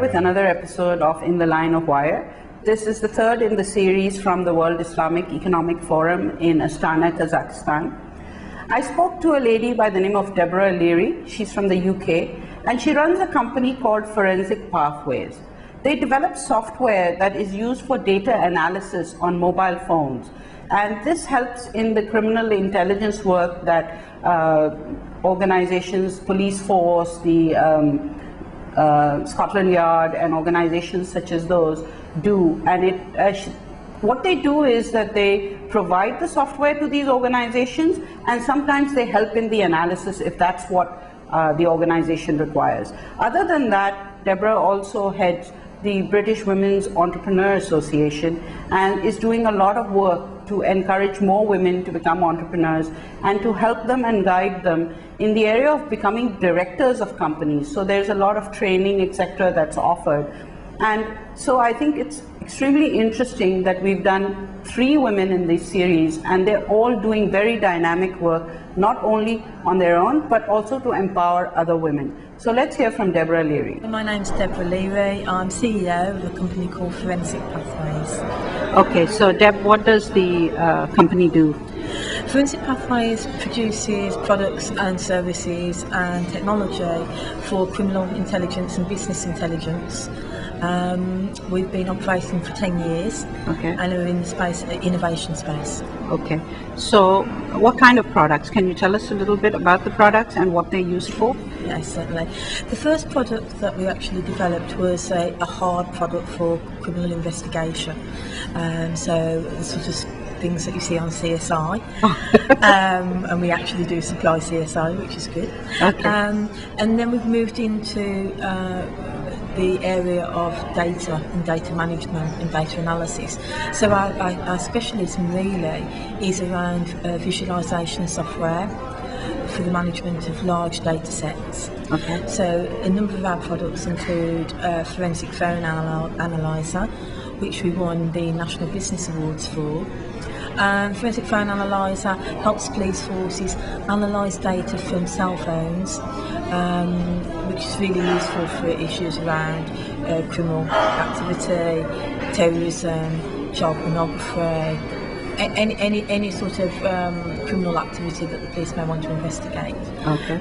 with another episode of In the Line of Wire. This is the third in the series from the World Islamic Economic Forum in Astana, Kazakhstan. I spoke to a lady by the name of Deborah Leary. She's from the UK, and she runs a company called Forensic Pathways. They develop software that is used for data analysis on mobile phones. And this helps in the criminal intelligence work that organizations, police force, the Scotland Yard and organizations such as those do. And what they do is that they provide the software to these organizations, and sometimes they help in the analysis if that's what the organization requires. Other than that, Deborah also heads the British Women's Entrepreneur Association and is doing a lot of work to encourage more women to become entrepreneurs and to help them and guide them in the area of becoming directors of companies. So there's a lot of training, etc., that's offered. And so I think it's extremely interesting that we've done 3 women in this series, and they're all doing very dynamic work, not only on their own, but also to empower other women. So let's hear from Deborah Leary. My name's Deborah Leary. I'm CEO of a company called Forensic Pathways. Okay, so Deb, what does the company do? Forensic Pathways produces products and services and technology for criminal intelligence and business intelligence. We've been operating for 10 years, okay, and we're in the innovation space. Okay, so what kind of products? Can you tell us a little bit about the products and what they're used for? Yes, certainly. The first product that we actually developed was a hard product for criminal investigation. So the sort of things that you see on CSI, and we actually do supply CSI, which is good. Okay. And then we've moved into the area of data and data management and data analysis. So our specialism really is around visualization software for the management of large data sets. Okay. So a number of our products include Forensic Phone Analyzer, which we won the National Business Awards for. Forensic Phone Analyzer helps police forces analyse data from cell phones, which is really useful for issues around criminal activity, terrorism, child pornography, any sort of criminal activity that the police may want to investigate. Okay.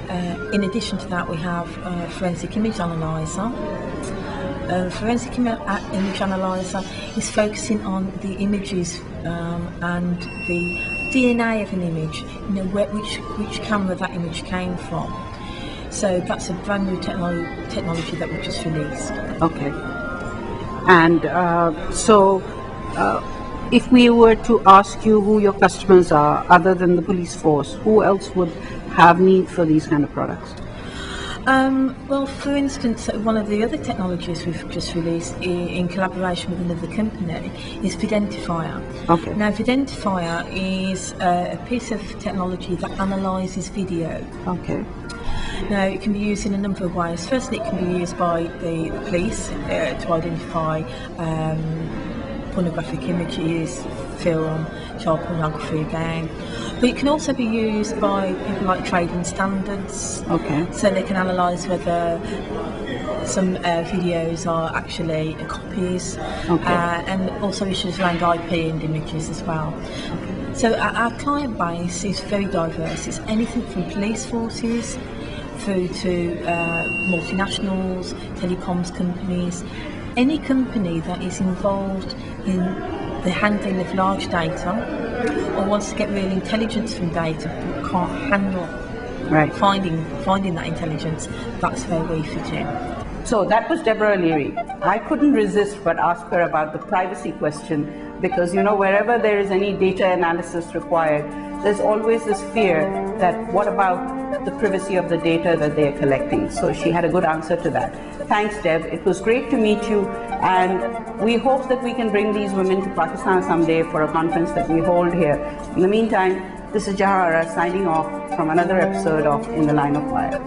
In addition to that, we have Forensic Image Analyzer. Forensic Image Analyzer is focusing on the images and the DNA of an image, which camera that image came from. So that's a brand new technology that we just released. Okay. And if we were to ask you who your customers are, other than the police force, who else would have need for these kind of products? Well, for instance, one of the other technologies we've just released in collaboration with another company is Videntifier. Okay. Now, Videntifier is a piece of technology that analyses video. Okay. Now, it can be used in a number of ways. Firstly, it can be used by the police to identify pornographic images, film, child pornography again. But it can also be used by people like trading standards. Okay. So they can analyse whether some videos are actually copies, okay, and also issues around IP and images as well. Okay. So our client base is very diverse. It's anything from police forces through to multinationals, telecoms companies, any company that is involved in the handling of large data or wants to get real intelligence from data but can't handle finding that intelligence. That's where we fit in. So that was Deborah Leary. I couldn't resist but ask her about the privacy question, because wherever there is any data analysis required, there's always this fear that what about the privacy of the data that they are collecting? So she had a good answer to that. Thanks, Deb. It was great to meet you, and we hope that we can bring these women to Pakistan someday for a conference that we hold here. In the meantime, this is Jahara signing off from another episode of In the Line of Wire.